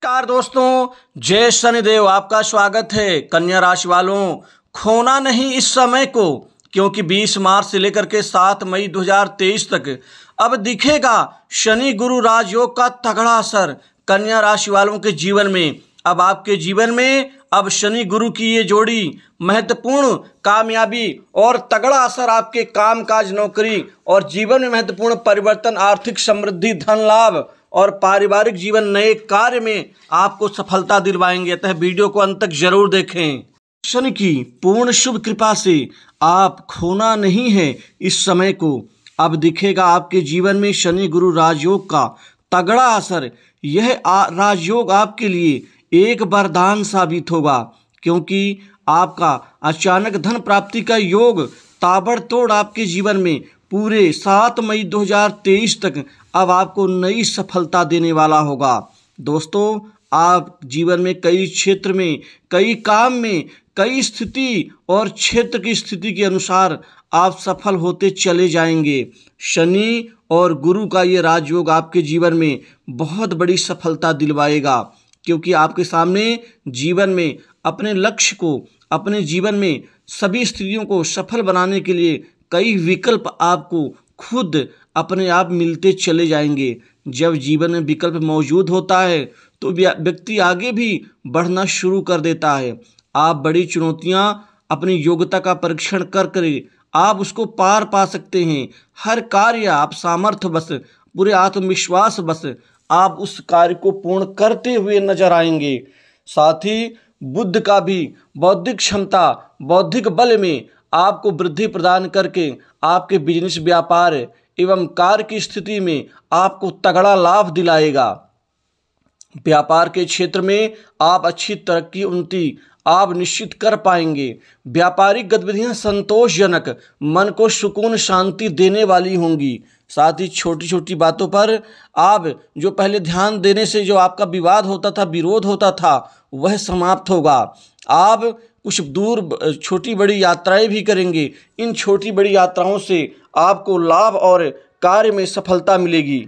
नमस्कार दोस्तों, जय शनिदेव। आपका स्वागत है। कन्या राशि वालों, खोना नहीं इस समय को, क्योंकि 20 मार्च से लेकर के 7 मई 2023 तक अब दिखेगा शनि गुरु राजयोग का तगड़ा असर कन्या राशि वालों के जीवन में। अब आपके जीवन में अब शनि गुरु की ये जोड़ी महत्वपूर्ण कामयाबी और तगड़ा असर आपके कामकाज, नौकरी और जीवन में महत्वपूर्ण परिवर्तन, आर्थिक समृद्धि, धन लाभ और पारिवारिक जीवन, नए कार्य में आपको सफलता दिलवाएंगे। अतः वीडियो को अंत तक जरूर देखें। शनि की पूर्ण शुभ कृपा से आप खोना नहीं है इस समय को। अब दिखेगा आपके जीवन में शनि गुरु राजयोग का तगड़ा असर। यह राजयोग आपके लिए एक वरदान साबित होगा, क्योंकि आपका अचानक धन प्राप्ति का योग ताबड़तोड़ आपके जीवन में पूरे 7 मई 2023 तक अब आपको नई सफलता देने वाला होगा। दोस्तों, आप जीवन में कई क्षेत्र में, कई काम में, कई स्थिति और क्षेत्र की स्थिति के अनुसार आप सफल होते चले जाएंगे। शनि और गुरु का ये राजयोग आपके जीवन में बहुत बड़ी सफलता दिलवाएगा, क्योंकि आपके सामने जीवन में अपने लक्ष्य को, अपने जीवन में सभी स्थितियों को सफल बनाने के लिए कई विकल्प आपको खुद अपने आप मिलते चले जाएंगे। जब जीवन में विकल्प मौजूद होता है तो व्यक्ति आगे भी बढ़ना शुरू कर देता है। आप बड़ी चुनौतियां अपनी योग्यता का परीक्षण कर आप उसको पार पा सकते हैं। हर कार्य आप सामर्थ्य बस, पूरे आत्मविश्वास बस आप उस कार्य को पूर्ण करते हुए नजर आएंगे। साथ ही बुद्ध का भी बौद्धिक क्षमता, बौद्धिक बल में आपको वृद्धि प्रदान करके आपके बिजनेस, व्यापार एवं कार्य की स्थिति में आपको तगड़ा लाभ दिलाएगा। व्यापार के क्षेत्र में आप अच्छी तरक्की, उन्नति आप निश्चित कर पाएंगे। व्यापारिक गतिविधियां संतोषजनक, मन को सुकून, शांति देने वाली होंगी। साथ ही छोटी छोटी बातों पर आप जो पहले ध्यान देने से जो आपका विवाद होता था, विरोध होता था, वह समाप्त होगा। आप कुछ दूर छोटी बड़ी यात्राएं भी करेंगे। इन छोटी बड़ी यात्राओं से आपको लाभ और कार्य में सफलता मिलेगी।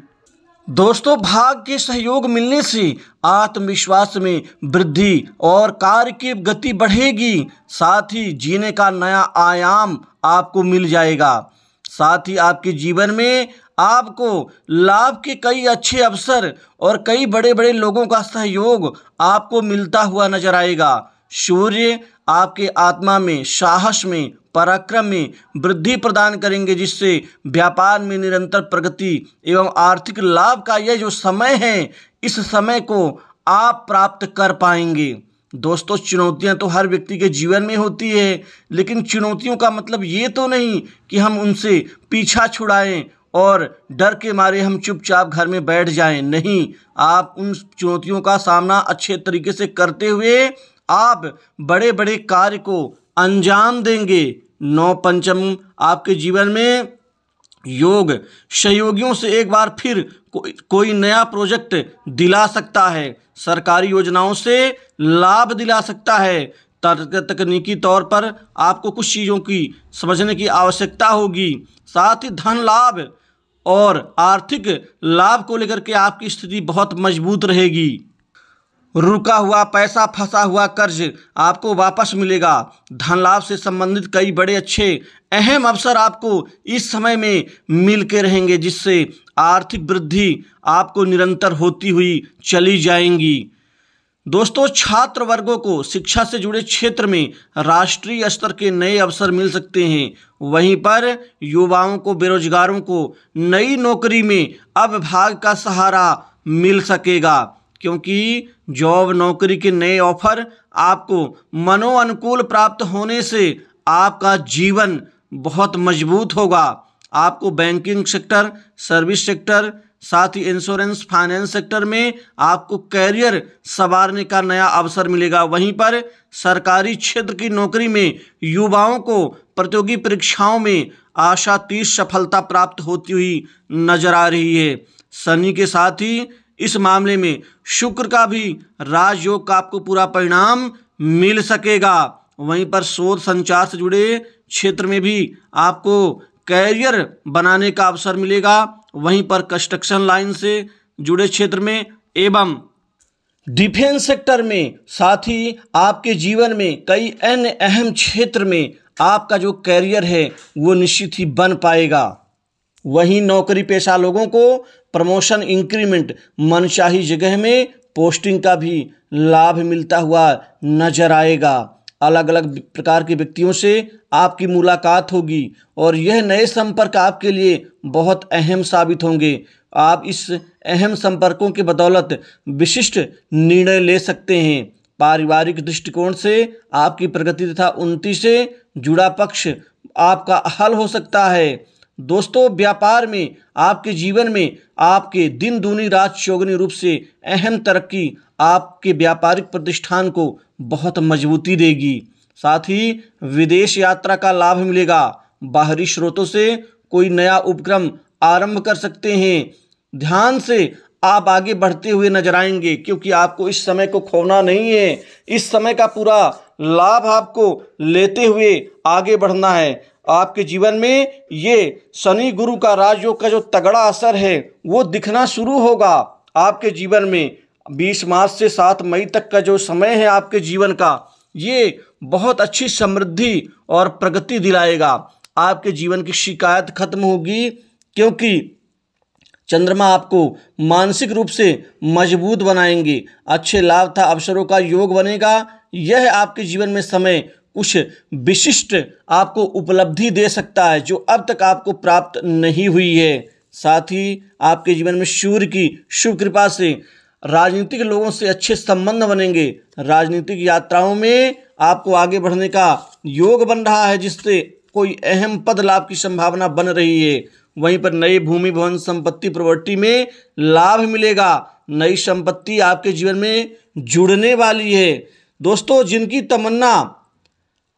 दोस्तों, भाग्य के सहयोग मिलने से आत्मविश्वास में वृद्धि और कार्य की गति बढ़ेगी। साथ ही जीने का नया आयाम आपको मिल जाएगा। साथ ही आपके जीवन में आपको लाभ के कई अच्छे अवसर और कई बड़े बड़े लोगों का सहयोग आपको मिलता हुआ नजर आएगा। सूर्य आपके आत्मा में, साहस में, पराक्रम में वृद्धि प्रदान करेंगे, जिससे व्यापार में निरंतर प्रगति एवं आर्थिक लाभ का यह जो समय है, इस समय को आप प्राप्त कर पाएंगे। दोस्तों, चुनौतियां तो हर व्यक्ति के जीवन में होती है, लेकिन चुनौतियों का मतलब ये तो नहीं कि हम उनसे पीछा छुड़ाएं और डर के मारे हम चुपचाप घर में बैठ जाएं। नहीं, आप उन चुनौतियों का सामना अच्छे तरीके से करते हुए आप बड़े बड़े कार्य को अंजाम देंगे। 9 पंचम आपके जीवन में योग सहयोगियों से एक बार फिर कोई नया प्रोजेक्ट दिला सकता है, सरकारी योजनाओं से लाभ दिला सकता है। तकनीकी तौर पर आपको कुछ चीज़ों की समझने की आवश्यकता होगी। साथ ही धन लाभ और आर्थिक लाभ को लेकर के आपकी स्थिति बहुत मजबूत रहेगी। रुका हुआ पैसा, फंसा हुआ कर्ज आपको वापस मिलेगा। धन लाभ से संबंधित कई बड़े अच्छे अहम अवसर आपको इस समय में मिल के रहेंगे, जिससे आर्थिक वृद्धि आपको निरंतर होती हुई चली जाएंगी। दोस्तों, छात्र वर्गों को शिक्षा से जुड़े क्षेत्र में राष्ट्रीय स्तर के नए अवसर मिल सकते हैं। वहीं पर युवाओं को, बेरोजगारों को नई नौकरी में अब भाग्य का सहारा मिल सकेगा, क्योंकि जॉब, नौकरी के नए ऑफर आपको मनोअनुकूल प्राप्त होने से आपका जीवन बहुत मजबूत होगा। आपको बैंकिंग सेक्टर, सर्विस सेक्टर, साथ ही इंश्योरेंस, फाइनेंस सेक्टर में आपको कैरियर संवारने का नया अवसर मिलेगा। वहीं पर सरकारी क्षेत्र की नौकरी में युवाओं को प्रतियोगी परीक्षाओं में आशातीत सफलता प्राप्त होती हुई नजर आ रही है। शनि के साथ ही इस मामले में शुक्र का भी राजयोग का आपको पूरा परिणाम मिल सकेगा। वहीं पर शोध संचार से जुड़े क्षेत्र में भी आपको कैरियर बनाने का अवसर मिलेगा। वहीं पर कंस्ट्रक्शन लाइन से जुड़े क्षेत्र में एवं डिफेंस सेक्टर में, साथ ही आपके जीवन में कई अन्य अहम क्षेत्र में आपका जो कैरियर है वो निश्चित ही बन पाएगा। वहीं नौकरी पेशा लोगों को प्रमोशन, इंक्रीमेंट, मनचाही जगह में पोस्टिंग का भी लाभ मिलता हुआ नजर आएगा। अलग अलग प्रकार के व्यक्तियों से आपकी मुलाकात होगी और यह नए संपर्क आपके लिए बहुत अहम साबित होंगे। आप इस अहम संपर्कों के बदौलत विशिष्ट निर्णय ले सकते हैं। पारिवारिक दृष्टिकोण से आपकी प्रगति तथा उन्नति से जुड़ा पक्ष आपका हल हो सकता है। दोस्तों, व्यापार में आपके जीवन में आपके दिन दूनी रात चौगुनी रूप से अहम तरक्की आपके व्यापारिक प्रतिष्ठान को बहुत मजबूती देगी। साथ ही विदेश यात्रा का लाभ मिलेगा। बाहरी स्रोतों से कोई नया उपक्रम आरंभ कर सकते हैं। ध्यान से आप आगे बढ़ते हुए नजर आएंगे, क्योंकि आपको इस समय को खोना नहीं है। इस समय का पूरा लाभ आपको लेते हुए आगे बढ़ना है। आपके जीवन में ये शनि गुरु का राजयोग का जो तगड़ा असर है वो दिखना शुरू होगा। आपके जीवन में 20 मार्च से 7 मई तक का जो समय है आपके जीवन का, ये बहुत अच्छी समृद्धि और प्रगति दिलाएगा। आपके जीवन की शिकायत खत्म होगी, क्योंकि चंद्रमा आपको मानसिक रूप से मजबूत बनाएंगे। अच्छे लाभ तथा अवसरों का योग बनेगा। यह आपके जीवन में समय कुछ विशिष्ट आपको उपलब्धि दे सकता है जो अब तक आपको प्राप्त नहीं हुई है। साथ ही आपके जीवन में सूर्य की शुभ कृपा से राजनीतिक लोगों से अच्छे संबंध बनेंगे। राजनीतिक यात्राओं में आपको आगे बढ़ने का योग बन रहा है, जिससे कोई अहम पद लाभ की संभावना बन रही है। वहीं पर नई भूमि, भवन, संपत्ति, प्रॉपर्टी में लाभ मिलेगा। नई संपत्ति आपके जीवन में जुड़ने वाली है। दोस्तों, जिनकी तमन्ना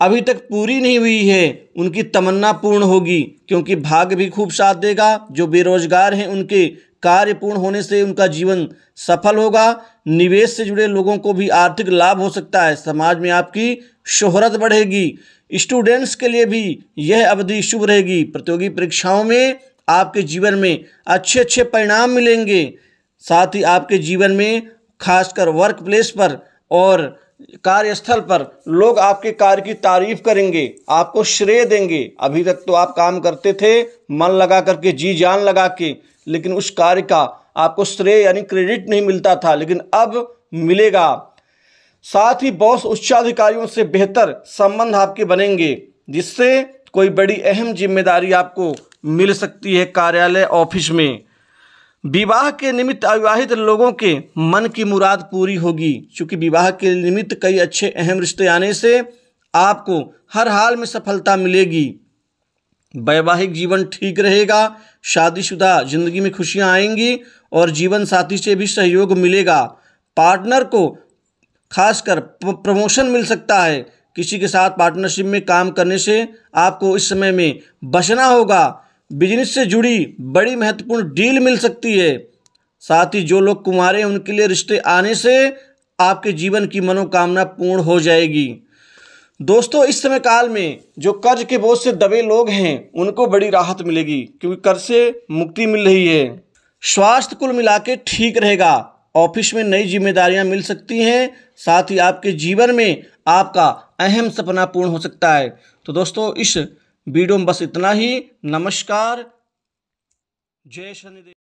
अभी तक पूरी नहीं हुई है उनकी तमन्ना पूर्ण होगी, क्योंकि भाग्य भी खूब साथ देगा। जो बेरोजगार हैं उनके कार्य पूर्ण होने से उनका जीवन सफल होगा। निवेश से जुड़े लोगों को भी आर्थिक लाभ हो सकता है। समाज में आपकी शोहरत बढ़ेगी। स्टूडेंट्स के लिए भी यह अवधि शुभ रहेगी। प्रतियोगी परीक्षाओं में आपके जीवन में अच्छे अच्छे परिणाम मिलेंगे। साथ ही आपके जीवन में खासकर वर्क प्लेस पर और कार्यस्थल पर लोग आपके कार्य की तारीफ करेंगे, आपको श्रेय देंगे। अभी तक तो आप काम करते थे मन लगा करके, जी जान लगा के, लेकिन उस कार्य का आपको श्रेय यानी क्रेडिट नहीं मिलता था, लेकिन अब मिलेगा। साथ ही बॉस, उच्चाधिकारियों से बेहतर संबंध आपके बनेंगे, जिससे कोई बड़ी अहम जिम्मेदारी आपको मिल सकती है कार्यालय, ऑफिस में। विवाह के निमित्त अविवाहित लोगों के मन की मुराद पूरी होगी, क्योंकि विवाह के निमित्त कई अच्छे अहम रिश्ते आने से आपको हर हाल में सफलता मिलेगी। वैवाहिक जीवन ठीक रहेगा। शादीशुदा जिंदगी में खुशियां आएंगी और जीवन साथी से भी सहयोग मिलेगा। पार्टनर को खासकर प्रमोशन मिल सकता है। किसी के साथ पार्टनरशिप में काम करने से आपको इस समय में बचना होगा। बिजनेस से जुड़ी बड़ी महत्वपूर्ण डील मिल सकती है। साथ ही जो लोग कुंवारे हैं उनके लिए रिश्ते आने से आपके जीवन की मनोकामना पूर्ण हो जाएगी। दोस्तों, इस समय काल में जो कर्ज के बोझ से दबे लोग हैं उनको बड़ी राहत मिलेगी, क्योंकि कर्ज से मुक्ति मिल रही है। स्वास्थ्य कुल मिला के ठीक रहेगा। ऑफिस में नई जिम्मेदारियां मिल सकती हैं। साथ ही आपके जीवन में आपका अहम सपना पूर्ण हो सकता है। तो दोस्तों, इस वीडियो में बस इतना ही। नमस्कार, जय शनिदेव।